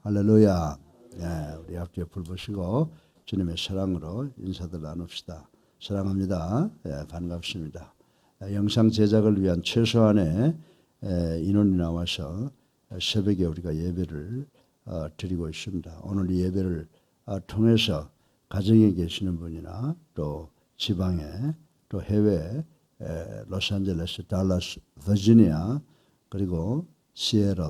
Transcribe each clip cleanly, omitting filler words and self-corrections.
할렐루야. 우리 앞뒤에 불 보시고 주님의 사랑으로 인사들 나눕시다. 사랑합니다. 반갑습니다. 영상 제작을 위한 최소한의 인원이 나와서 새벽에 우리가 예배를 드리고 있습니다. 오늘 이 예배를 통해서 가정에 계시는 분이나 또 지방에 또 해외 로스앤젤레스, 달라스, 버지니아 그리고 시애틀,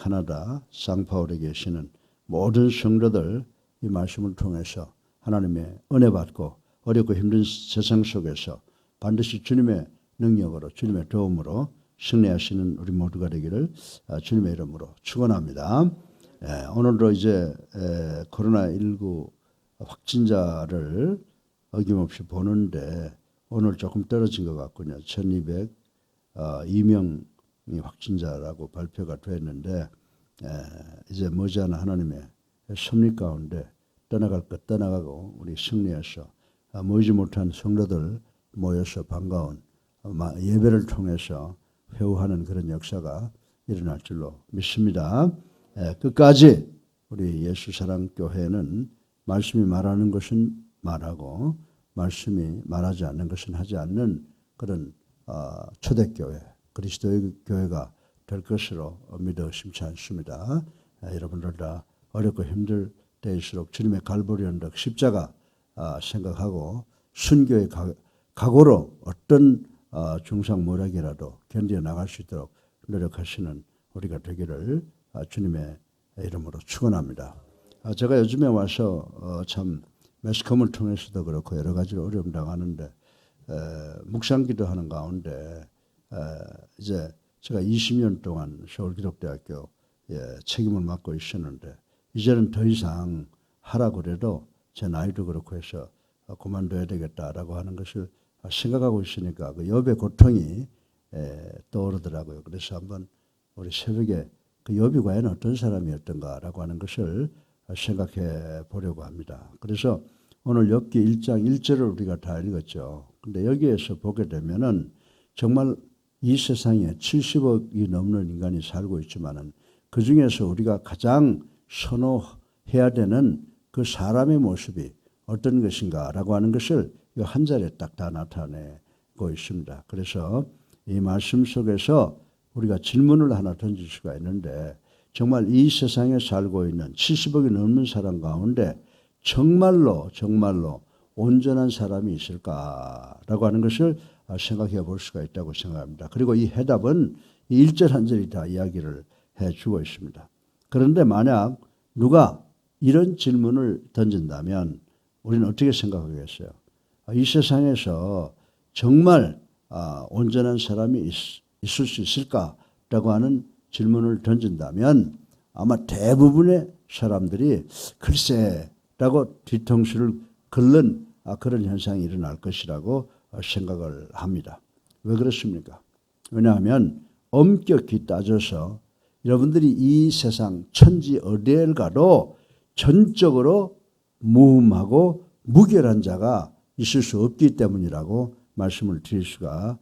캐나다, 상파울에 계시는 모든 성도들 이 말씀을 통해서 하나님의 은혜 받고 어렵고 힘든 세상 속에서 반드시 주님의 능력으로 주님의 도움으로 승리하시는 우리 모두가 되기를 주님의 이름으로 축원합니다. 오늘도 이제 코로나19 확진자를 어김없이 보는데 오늘 조금 떨어진 것 같군요. 1202명이 확진자라고 발표가 됐는데 이제 머지않아 하나님의 섭리 가운데 떠나갈 것 떠나가고 우리 승리해서 모이지 못한 성도들 모여서 반가운 예배를 통해서 회우하는 그런 역사가 일어날 줄로 믿습니다. 끝까지 우리 예수사랑교회는 말씀이 말하는 것은 말하고 말씀이 말하지 않는 것은 하지 않는 그런 초대교회, 그리스도의 교회가 될 것으로 믿어 심지 않습니다. 여러분들 다 어렵고 힘들 때일수록 주님의 갈보리 언덕 십자가 생각하고 순교의 각오로 어떤 중상모략이라도 견뎌 나갈 수 있도록 노력하시는 우리가 되기를 주님의 이름으로 축원합니다. 제가 요즘에 와서 참 매스컴을 통해서도 그렇고 여러 가지로 어려움 당하는데 묵상기도 하는 가운데 이제 제가 20년 동안 서울기독대학교 책임을 맡고 있었는데 이제는 더 이상 하라고 그래도 제 나이도 그렇고 해서 그만둬야 되겠다라고 하는 것을 생각하고 있으니까 그 여배 고통이 떠오르더라고요. 그래서 한번 우리 새벽에 그 여비 과연 어떤 사람이었던가라고 하는 것을 생각해 보려고 합니다. 그래서 오늘 욥기 1장 1절을 우리가 다 읽었죠. 근데 여기에서 보게 되면은 정말 이 세상에 70억이 넘는 인간이 살고 있지만은 그 중에서 우리가 가장 선호해야 되는 그 사람의 모습이 어떤 것인가라고 하는 것을 이 한 절에 딱 다 나타내고 있습니다. 그래서 이 말씀 속에서 우리가 질문을 하나 던질 수가 있는데 정말 이 세상에 살고 있는 70억이 넘는 사람 가운데 정말로 온전한 사람이 있을까라고 하는 것을 생각해 볼 수가 있다고 생각합니다. 그리고 이 해답은 이 1절 한 절이 다 이야기를 해주고 있습니다. 그런데 만약 누가 이런 질문을 던진다면 우리는 어떻게 생각하겠어요? 이 세상에서 정말 온전한 사람이 있을 수 있을까라고 하는 질문을 던진다면 아마 대부분의 사람들이 글쎄라고 뒤통수를 긁는 그런 현상이 일어날 것이라고 생각을 합니다. 왜 그렇습니까? 왜냐하면 엄격히 따져서 여러분들이 이 세상 천지 어디에 가도 전적으로 무음하고 무결한 자가 있을 수 없기 때문이라고 말씀을 드릴 수가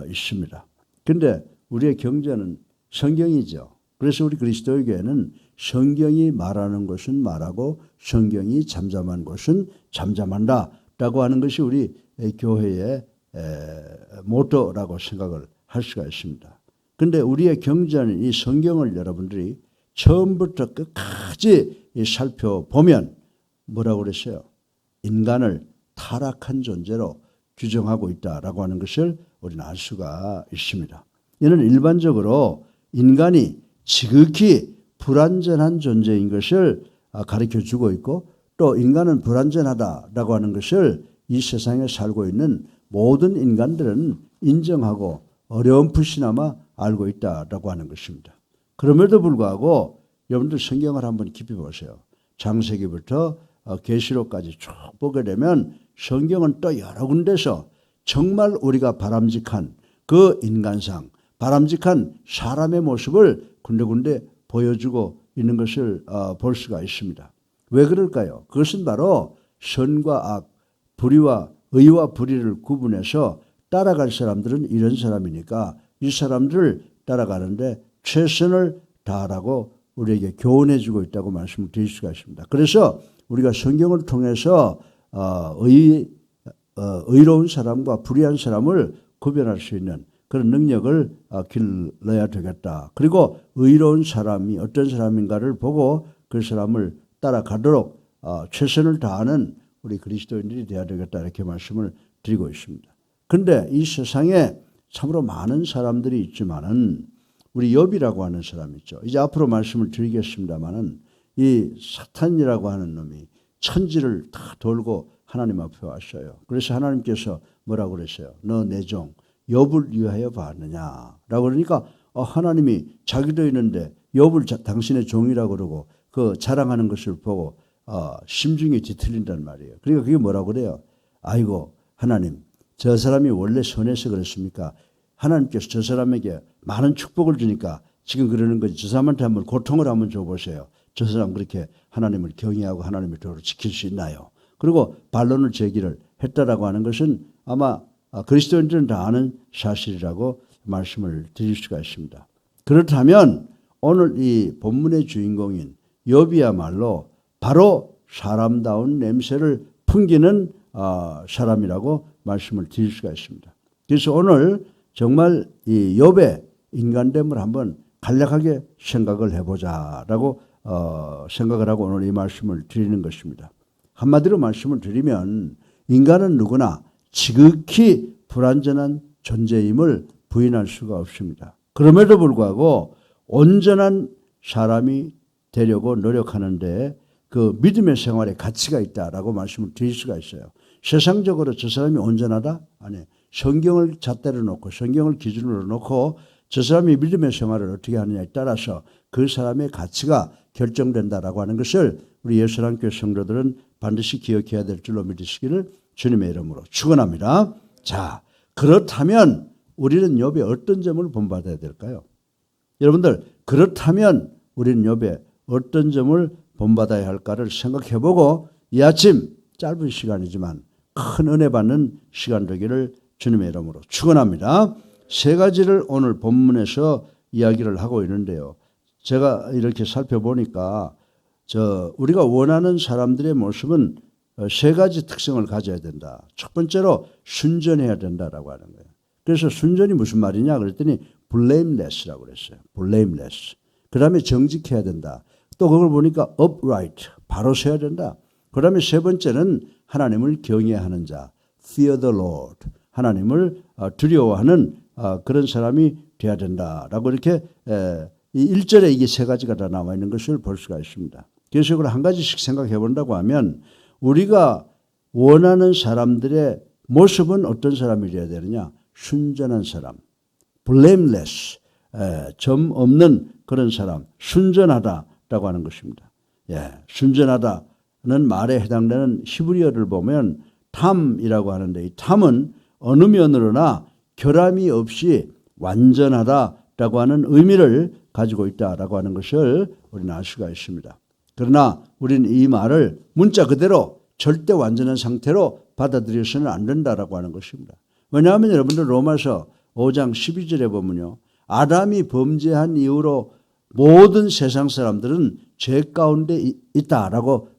있습니다. 그런데 우리의 경제는 성경이죠. 그래서 우리 그리스도의 교회는 성경이 말하는 것은 말하고 성경이 잠잠한 것은 잠잠한다라고 하는 것이 우리 교회의 모토라고 생각을 할 수가 있습니다. 그런데 우리의 경제는 이 성경을 여러분들이 처음부터 끝까지 살펴보면 뭐라고 그랬어요? 인간을 타락한 존재로 규정하고 있다라고 하는 것을 우리는 알 수가 있습니다. 이는 일반적으로 인간이 지극히 불완전한 존재인 것을 가르쳐주고 있고 또 인간은 불완전하다라고 하는 것을 이 세상에 살고 있는 모든 인간들은 인정하고 어렴풋이나마 알고 있다라고 하는 것입니다. 그럼에도 불구하고 여러분들 성경을 한번 깊이 보세요. 창세기부터 계시록까지 쭉 보게 되면 성경은 또 여러 군데서 정말 우리가 바람직한 그 인간상, 바람직한 사람의 모습을 군데군데 보여주고 있는 것을 볼 수가 있습니다. 왜 그럴까요? 그것은 바로 선과 악, 의와 불의를 구분해서 따라갈 사람들은 이런 사람이니까 이 사람들을 따라가는데 최선을 다하라고 우리에게 교훈해 주고 있다고 말씀을 드릴 수가 있습니다. 그래서 우리가 성경을 통해서 의로운 사람과 불의한 사람을 구별할 수 있는 그런 능력을 길러야 되겠다. 그리고 의로운 사람이 어떤 사람인가를 보고 그 사람을 따라가도록 최선을 다하는 우리 그리스도인들이 되어야 되겠다 이렇게 말씀을 드리고 있습니다. 그런데 이 세상에 참으로 많은 사람들이 있지만은 우리 욥이라고 하는 사람이 있죠. 이제 앞으로 말씀을 드리겠습니다만은 이 사탄이라고 하는 놈이 천지를 다 돌고 하나님 앞에 왔어요. 그래서 하나님께서 뭐라고 그랬어요? 너 내 종 욥을 위하여 봤느냐라고 그러니까 하나님이 자기도 있는데 욥을 당신의 종이라고 그러고 그 자랑하는 것을 보고 심중이 뒤틀린단 말이에요. 그러니까 그게 뭐라고 그래요? 아이고 하나님 저 사람이 원래 선해서 그렇습니까? 하나님께서 저 사람에게 많은 축복을 주니까 지금 그러는 거지. 저 사람한테 한번 고통을 한번 줘보세요. 저 사람 그렇게 하나님을 경외하고 하나님의 도를 지킬 수 있나요? 그리고 반론을 제기를 했다라고 하는 것은 아마 그리스도인들은 다 아는 사실이라고 말씀을 드릴 수가 있습니다. 그렇다면 오늘 이 본문의 주인공인 욥이야말로 바로 사람다운 냄새를 풍기는 사람이라고 말씀을 드릴 수가 있습니다. 그래서 오늘 정말 이 욥의 인간됨을 한번 간략하게 생각을 해보자라고 생각을 하고 오늘 이 말씀을 드리는 것입니다. 한마디로 말씀을 드리면 인간은 누구나 지극히 불완전한 존재임을 부인할 수가 없습니다. 그럼에도 불구하고 온전한 사람이 되려고 노력하는데 그 믿음의 생활에 가치가 있다라고 말씀을 드릴 수가 있어요. 세상적으로 저 사람이 온전하다? 아니, 성경을 잣대로 놓고 성경을 기준으로 놓고 저 사람이 믿음의 생활을 어떻게 하느냐에 따라서 그 사람의 가치가 결정된다라고 하는 것을 우리 예수랑교회 성도들은 반드시 기억해야 될 줄로 믿으시기를 주님의 이름으로 축원합니다. 자, 그렇다면 우리는 욥의 어떤 점을 본받아야 될까요? 여러분들 그렇다면 우리는 욥의 어떤 점을 본받아야 할까를 생각해보고 이 아침 짧은 시간이지만 큰 은혜 받는 시간 되기를 주님의 이름으로 축원합니다. 세 가지를 오늘 본문에서 이야기를 하고 있는데요. 제가 이렇게 살펴보니까 우리가 원하는 사람들의 모습은 세 가지 특성을 가져야 된다. 첫 번째로 순전해야 된다라고 하는 거예요. 그래서 순전이 무슨 말이냐 그랬더니 blameless라고 그랬어요. blameless. 그 다음에 정직해야 된다. 또 그걸 보니까 upright. 바로 서야 된다. 그 다음에 세 번째는 하나님을 경외하는 자. fear the Lord. 하나님을 두려워하는 그런 사람이 돼야 된다라고 이렇게 이 1절에 이게 세 가지가 다 나와 있는 것을 볼 수가 있습니다. 그래서 이걸 한 가지씩 생각해 본다고 하면 우리가 원하는 사람들의 모습은 어떤 사람이 되어야 되느냐? 순전한 사람, blameless, 점 없는 그런 사람, 순전하다라고 하는 것입니다. 순전하다는 말에 해당되는 히브리어를 보면 탐이라고 하는데 이 탐은 어느 면으로나 결함이 없이 완전하다라고 하는 의미를 가지고 있다라고 하는 것을 우리는 알 수가 있습니다. 그러나 우리는 이 말을 문자 그대로 절대 완전한 상태로 받아들여서는 안 된다라고 하는 것입니다. 왜냐하면 여러분들 로마서 5장 12절에 보면요. 아담이 범죄한 이후로 모든 세상 사람들은 죄 가운데 있다라고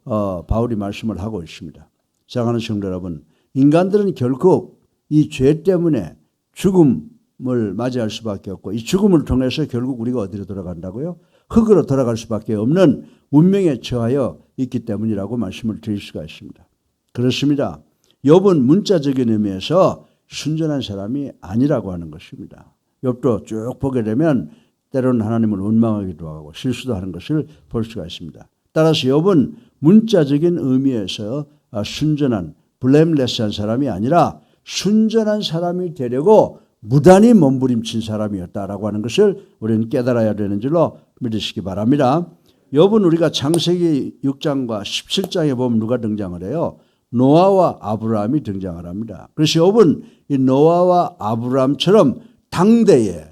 바울이 말씀을 하고 있습니다. 사랑하는 성도 여러분, 인간들은 결국 이 죄 때문에 죽음을 맞이할 수밖에 없고 이 죽음을 통해서 결국 우리가 어디로 돌아간다고요? 흙으로 돌아갈 수밖에 없는 운명에 처하여 있기 때문이라고 말씀을 드릴 수가 있습니다. 그렇습니다. 욥은 문자적인 의미에서 순전한 사람이 아니라고 하는 것입니다. 욥도 쭉 보게 되면 때로는 하나님을 원망하기도 하고 실수도 하는 것을 볼 수가 있습니다. 따라서 욥은 문자적인 의미에서 순전한 blameless한 사람이 아니라 순전한 사람이 되려고 무단히 몸부림친 사람이었다라고 하는 것을 우리는 깨달아야 되는 줄로 믿으시기 바랍니다. 욥은 우리가 창세기 6장과 17장에 보면 누가 등장을 해요? 노아와 아브라함이 등장을 합니다. 그래서 욥은 이 노아와 아브라함처럼 당대에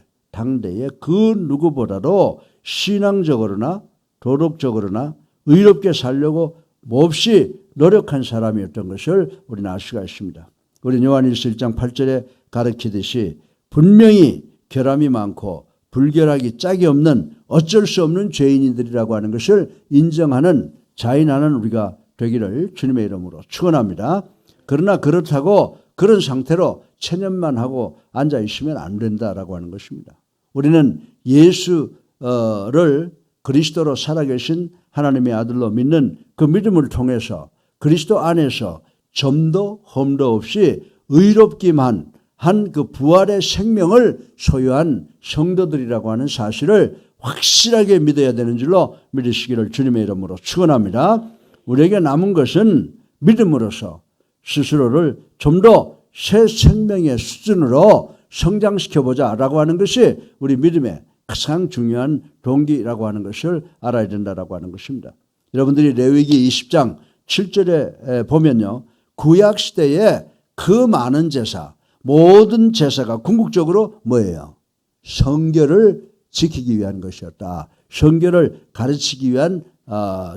그 누구보다도 신앙적으로나 도덕적으로나 의롭게 살려고 몹시 노력한 사람이었던 것을 우리는 알 수가 있습니다. 우리 요한일서 1장 8절에 가르치듯이 분명히 결함이 많고 불결하기 짝이 없는 어쩔 수 없는 죄인들이라고 하는 것을 인정하는 자인하는 우리가 되기를 주님의 이름으로 축원합니다. 그러나 그렇다고 그런 상태로 체념만 하고 앉아 있으면 안 된다라고 하는 것입니다. 우리는 예수를 그리스도로 살아계신 하나님의 아들로 믿는 그 믿음을 통해서 그리스도 안에서 점도 험도 없이 의롭기만 한 그 부활의 생명을 소유한 성도들이라고 하는 사실을 확실하게 믿어야 되는 줄로 믿으시기를 주님의 이름으로 축원합니다. 우리에게 남은 것은 믿음으로서 스스로를 좀 더 새 생명의 수준으로 성장시켜보자라고 하는 것이 우리 믿음의 가장 중요한 동기라고 하는 것을 알아야 된다라고 하는 것입니다. 여러분들이 레위기 20장 7절에 보면요. 구약시대에 그 많은 제사, 모든 제사가 궁극적으로 뭐예요? 성결을 지키기 위한 것이었다. 성결을 가르치기 위한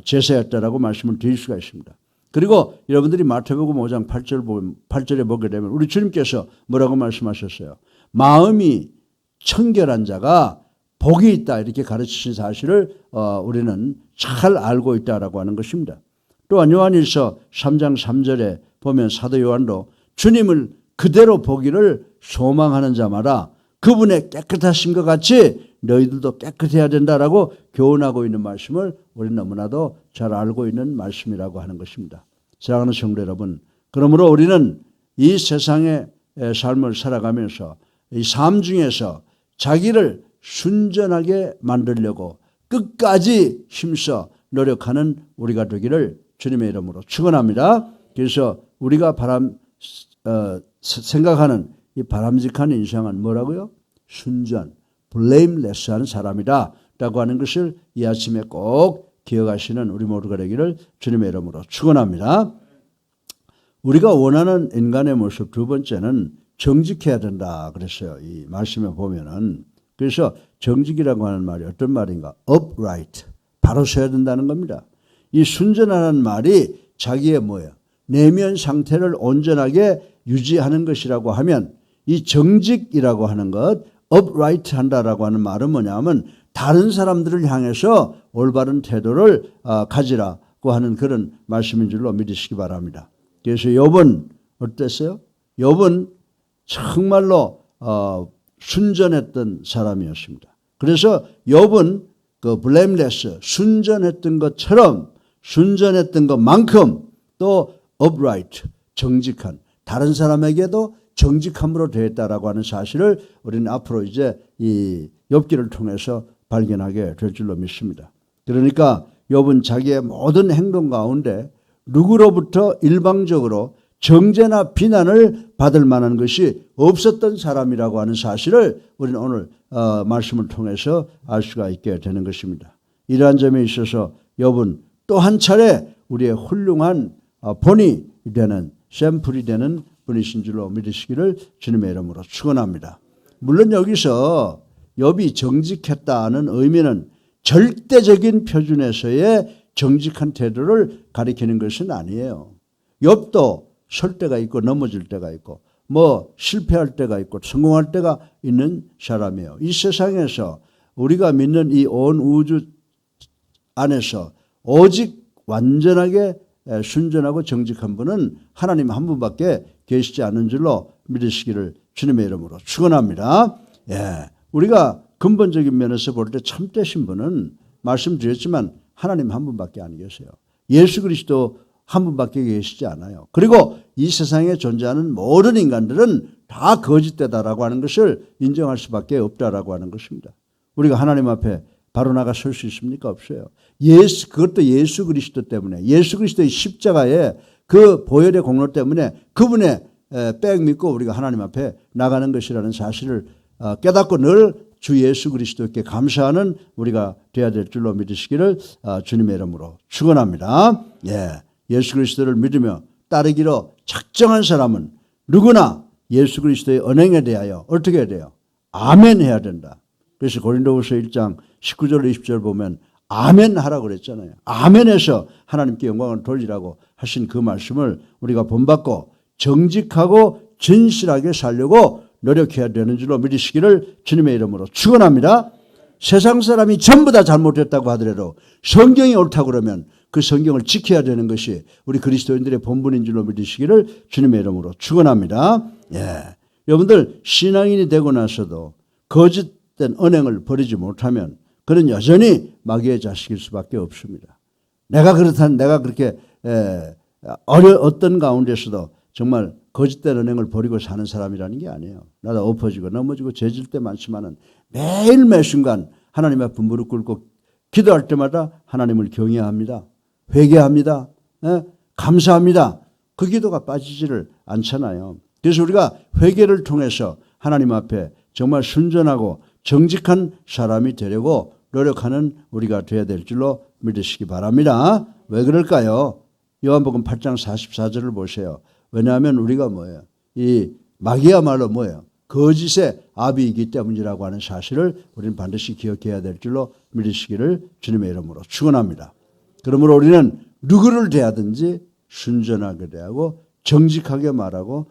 제사였다라고 말씀을 드릴 수가 있습니다. 그리고 여러분들이 마태복음 5장 8절에 보게 되면 우리 주님께서 뭐라고 말씀하셨어요? 마음이 청결한 자가 복이 있다 이렇게 가르치신 사실을 우리는 잘 알고 있다라고 하는 것입니다. 또한 요한일서 3장 3절에 보면 사도 요한도 주님을 그대로 보기를 소망하는 자마다 그분의 깨끗하신 것 같이 너희들도 깨끗해야 된다라고 교훈하고 있는 말씀을 우리는 너무나도 잘 알고 있는 말씀이라고 하는 것입니다. 사랑하는 성도 여러분, 그러므로 우리는 이 세상의 삶을 살아가면서 이 삶 중에서 자기를 순전하게 만들려고 끝까지 힘써 노력하는 우리가 되기를 주님의 이름으로 축원합니다. 그래서 우리가 생각하는 이 바람직한 인생은 뭐라고요? 순전, blameless한 사람이다 라고 하는 것을 이 아침에 꼭 기억하시는 우리 모두가 되기를 주님의 이름으로 축원합니다. 우리가 원하는 인간의 모습 두 번째는 정직해야 된다 그랬어요. 이 말씀에 보면은. 그래서 정직이라고 하는 말이 어떤 말인가? upright, 바로 서야 된다는 겁니다. 이 순전하는 말이 자기의 뭐예요? 내면 상태를 온전하게 유지하는 것이라고 하면 이 정직이라고 하는 것, upright 한다라고 하는 말은 뭐냐면 다른 사람들을 향해서 올바른 태도를 가지라고 하는 그런 말씀인 줄로 믿으시기 바랍니다. 그래서 욥은 어땠어요? 욥은 정말로 순전했던 사람이었습니다. 그래서 욥은 그 blameless, 순전했던 것처럼 순전했던 것만큼 또 upright, 정직한, 다른 사람에게도 정직함으로 되었다라고 하는 사실을 우리는 앞으로 이제 이 욥기를 통해서 발견하게 될 줄로 믿습니다. 그러니까 욥은 자기의 모든 행동 가운데 누구로부터 일방적으로 정죄나 비난을 받을 만한 것이 없었던 사람이라고 하는 사실을 우리는 오늘 말씀을 통해서 알 수가 있게 되는 것입니다. 이러한 점에 있어서 욥은 또 한 차례 우리의 훌륭한 본이 되는 샘플이 되는 분이신 줄로 믿으시기를 주님의 이름으로 축원합니다. 물론 여기서 욥이 정직했다는 의미는 절대적인 표준에서의 정직한 태도를 가리키는 것은 아니에요. 욥도 설 때가 있고 넘어질 때가 있고 뭐 실패할 때가 있고 성공할 때가 있는 사람이에요. 이 세상에서 우리가 믿는 이 온 우주 안에서 오직 완전하게 순전하고 정직한 분은 하나님 한 분밖에 계시지 않는 줄로 믿으시기를 주님의 이름으로 축원합니다. 예, 우리가 근본적인 면에서 볼 때 참되신 분은 말씀드렸지만 하나님 한 분밖에 안 계세요. 예수 그리스도 한 분밖에 계시지 않아요. 그리고 이 세상에 존재하는 모든 인간들은 다 거짓되다라고 하는 것을 인정할 수밖에 없다라고 하는 것입니다. 우리가 하나님 앞에 바로 나가 설 수 있습니까? 없어요. 그것도 예수 그리스도 때문에, 예수 그리스도의 십자가의 그 보혈의 공로 때문에 그분의 백 믿고 우리가 하나님 앞에 나가는 것이라는 사실을 깨닫고 늘 주 예수 그리스도께 감사하는 우리가 되어야 될 줄로 믿으시기를 주님의 이름으로 축원합니다. 예, 예수 그리스도를 믿으며 따르기로 작정한 사람은 누구나 예수 그리스도의 언행에 대하여 어떻게 해야 돼요? 아멘 해야 된다. 그래서 고린도후서 1장 19절 20절 보면 아멘 하라고 그랬잖아요. 아멘해서 하나님께 영광을 돌리라고 하신 그 말씀을 우리가 본받고 정직하고 진실하게 살려고 노력해야 되는 줄로 믿으시기를 주님의 이름으로 축원합니다. 세상 사람이 전부 다 잘못했다고 하더라도 성경이 옳다고 그러면 그 성경을 지켜야 되는 것이 우리 그리스도인들의 본분인 줄로 믿으시기를 주님의 이름으로 축원합니다. 여러분들 신앙인이 되고 나서도 거짓된 언행을 버리지 못하면 그는 여전히 마귀의 자식일 수밖에 없습니다. 내가 그렇게 어떤 가운데서도 정말 거짓된 언행을 버리고 사는 사람이라는 게 아니에요. 나도 엎어지고 넘어지고 죄질 때 많지만은 매일 매 순간 하나님 앞에 무릎 꿇고 기도할 때마다 하나님을 경외합니다. 회개합니다. 감사합니다. 그 기도가 빠지지를 않잖아요. 그래서 우리가 회개를 통해서 하나님 앞에 정말 순전하고 정직한 사람이 되려고 노력하는 우리가 되어야 될 줄로 믿으시기 바랍니다. 왜 그럴까요? 요한복음 8장 44절을 보세요. 왜냐하면 우리가 뭐예요? 이 마귀야말로 뭐예요? 거짓의 아비이기 때문이라고 하는 사실을 우리는 반드시 기억해야 될 줄로 믿으시기를 주님의 이름으로 축원합니다. 그러므로 우리는 누구를 대하든지 순전하게 대하고 정직하게 말하고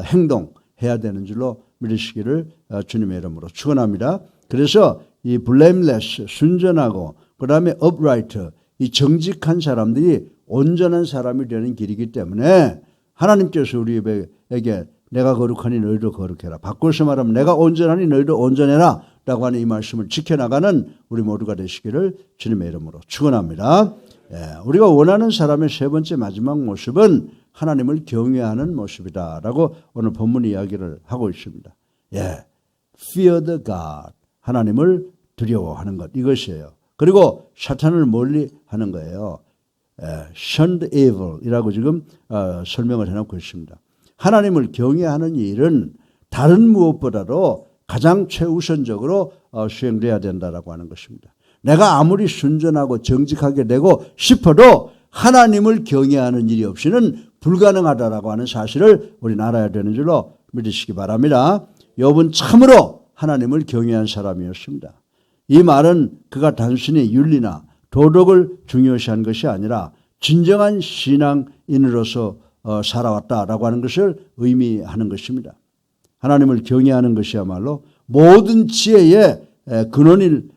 행동해야 되는 줄로 믿으시기를 주님의 이름으로 축원합니다. 그래서 이 blameless, 순전하고 그 다음에 upright, 이 정직한 사람들이 온전한 사람이 되는 길이기 때문에 하나님께서 우리에게 내가 거룩하니 너희도 거룩해라. 바꿔서 말하면 내가 온전하니 너희도 온전해라 라고 하는 이 말씀을 지켜나가는 우리 모두가 되시기를 주님의 이름으로 축원합니다. 우리가 원하는 사람의 세 번째 마지막 모습은 하나님을 경외하는 모습이다라고 오늘 본문 이야기를 하고 있습니다. Fear the God, 하나님을 두려워하는 것, 이것이에요. 그리고 사탄을 멀리하는 거예요. shun the evil이라고 지금 설명을 해놓고 있습니다. 하나님을 경외하는 일은 다른 무엇보다도 가장 최우선적으로 수행돼야 된다라고 하는 것입니다. 내가 아무리 순전하고 정직하게 되고 싶어도 하나님을 경외하는 일이 없이는 불가능하다라고 하는 사실을 우리는 알아야 되는 줄로 믿으시기 바랍니다. 욥은 참으로 하나님을 경외한 사람이었습니다. 이 말은 그가 단순히 윤리나 도덕을 중요시한 것이 아니라 진정한 신앙인으로서 살아왔다라고 하는 것을 의미하는 것입니다. 하나님을 경외하는 것이야말로 모든 지혜의 근원일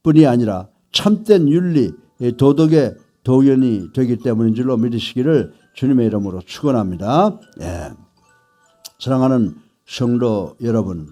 뿐이 아니라 참된 윤리, 도덕의 도연이 되기 때문인 줄로 믿으시기를 주님의 이름으로 축원합니다. 사랑하는 성도 여러분,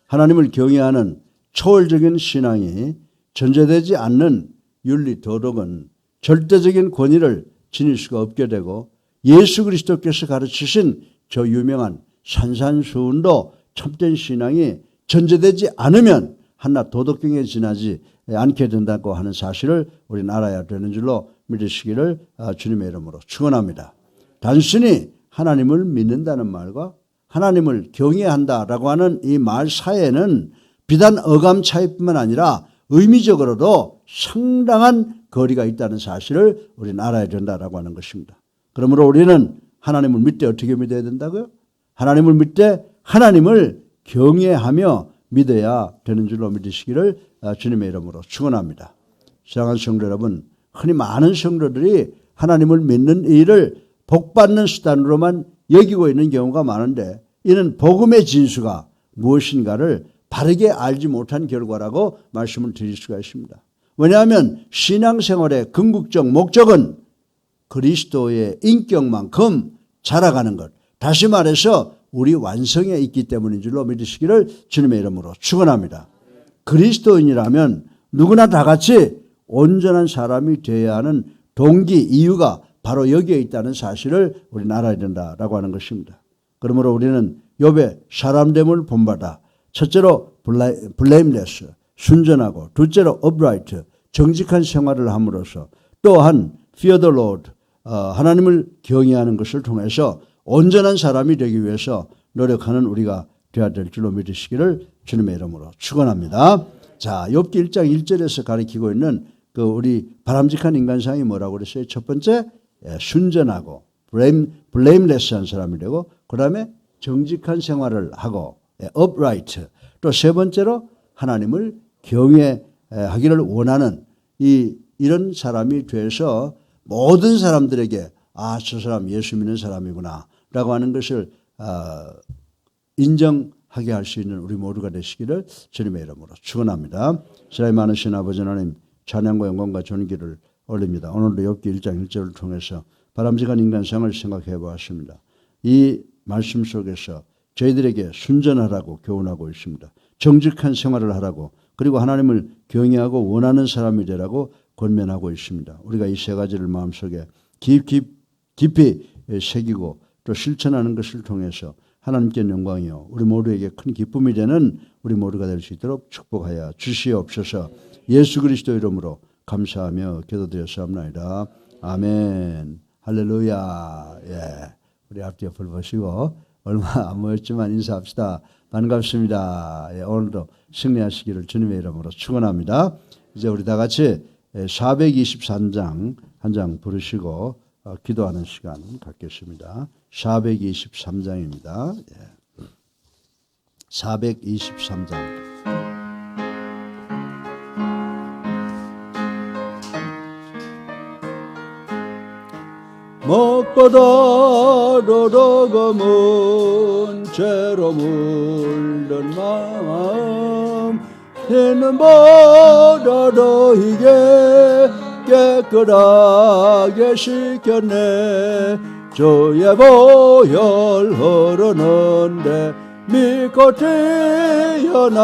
하나님을 경외하는 초월적인 신앙이 전제되지 않는 윤리 도덕은 절대적인 권위를 지닐 수가 없게 되고 예수 그리스도께서 가르치신 저 유명한 산산수훈도 참된 신앙이 전제되지 않으면 한낱 도덕경에 지나지 않게 된다고 하는 사실을 우리는 알아야 되는 줄로 믿으시기를 주님의 이름으로 축원합니다. 단순히 하나님을 믿는다는 말과 하나님을 경외한다라고 하는 이 말 사이에는 비단 어감 차이뿐만 아니라 의미적으로도 상당한 거리가 있다는 사실을 우리는 알아야 된다라고 하는 것입니다. 그러므로 우리는 하나님을 믿되 어떻게 믿어야 된다고요? 하나님을 믿되 하나님을 경외하며 믿어야 되는 줄로 믿으시기를 주님의 이름으로 축원합니다. 사랑하는 성도 여러분, 흔히 많은 성도들이 하나님을 믿는 일을 복받는 수단으로만 여기고 있는 경우가 많은데 이는 복음의 진수가 무엇인가를 바르게 알지 못한 결과라고 말씀을 드릴 수가 있습니다. 왜냐하면 신앙생활의 궁극적 목적은 그리스도의 인격만큼 자라가는 것, 다시 말해서 우리 완성에 있기 때문인 줄로 믿으시기를 주님의 이름으로 축원합니다. 그리스도인이라면 누구나 다 같이 온전한 사람이 되어야 하는 동기, 이유가 바로 여기에 있다는 사실을 우리는 알아야 된다라고 하는 것입니다. 그러므로 우리는 욥의 사람됨을 본받아 첫째로 blameless, 순전하고 둘째로 upright, 정직한 생활을 함으로써 또한 fear the Lord, 하나님을 경외하는 것을 통해서 온전한 사람이 되기 위해서 노력하는 우리가 되어야 될 줄로 믿으시기를 주님의 이름으로 축원합니다. 자, 욥기 1장 1절에서 가리키고 있는 그 우리 바람직한 인간상이 뭐라고 그랬어요? 첫 번째, 순전하고 blameless한 사람이 되고 그 다음에 정직한 생활을 하고 upright, 또 세 번째로 하나님을 경외하기를 원하는 이런 사람이 돼서 모든 사람들에게 저 사람 예수 믿는 사람이구나 라고 하는 것을 인정하게 할 수 있는 우리 모두가 되시기를 주님의 이름으로 축원합니다. 사랑이 많으신 아버지 하나님, 찬양과 영광과 존귀를 올립니다. 오늘도 욥기 1장 1절을 통해서 바람직한 인간상을 생각해 보았습니다. 이 말씀 속에서 저희들에게 순전하라고 교훈하고 있습니다. 정직한 생활을 하라고, 그리고 하나님을 경외하고 원하는 사람이 되라고 권면하고 있습니다. 우리가 이 세 가지를 마음속에 깊이 새기고 또 실천하는 것을 통해서 하나님께 영광이요 우리 모두에게 큰 기쁨이 되는 우리 모두가 될 수 있도록 축복하여 주시옵소서. 예수 그리스도 이름으로 감사하며 기도드렸사옵나이다. 아멘. 할렐루야. 예. 우리 앞뒤 옆을 보시고 얼마 안 모였지만 인사합시다. 반갑습니다. 예, 오늘도 승리하시기를 주님의 이름으로 축원합니다. 이제 우리 다 같이 423장 한 장 부르시고 기도하는 시간 갖겠습니다. 423장입니다. 예. 423장. 먹보다도 검은 죄로 물든 마음 해는 보다도 이게 깨끗하게 씻겼네. 주의 보혈 흐르는데 믿고 뛰어나가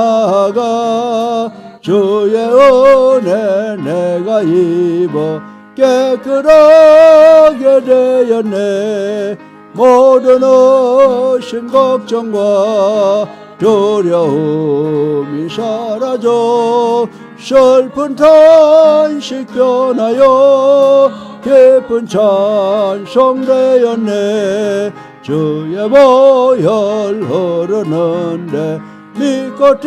주의 은혜 내가 입어 깨끗하게 되었네. 모든 의심 걱정과 두려움이 사라져 슬픈 탄식 변하여 깊은 찬송 되었네. 주의 보혈 흐르는데 믿고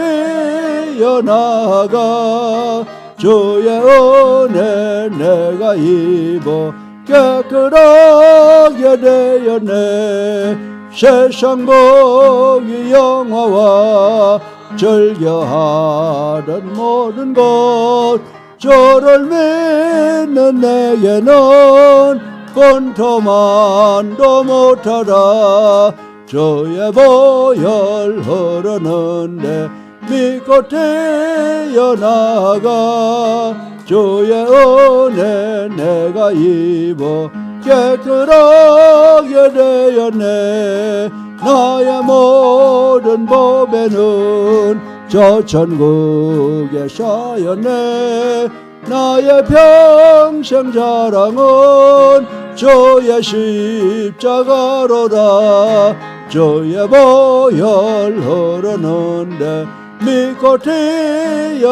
뛰어나가 주의 은혜 내가 입어 깨끗하게 되었네. 세상 복이 영화와 즐겨하던 모든 것 저를 믿는 내게는 권토만도 못하라. 주의 보혈 흐르는데 믿고 뛰어나가 주의 은혜 내가 입어 깨끗하게 되었네. 나의 모든 법에는 저 천국에 쌓였네. 나의 평생 자랑은 주의 십자가로다. 주의 보혈 흐르는데 믿고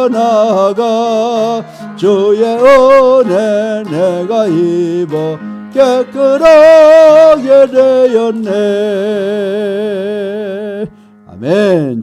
뛰어나가 주의 은혜 내가 입어 깨끗하게 되었네. 아멘.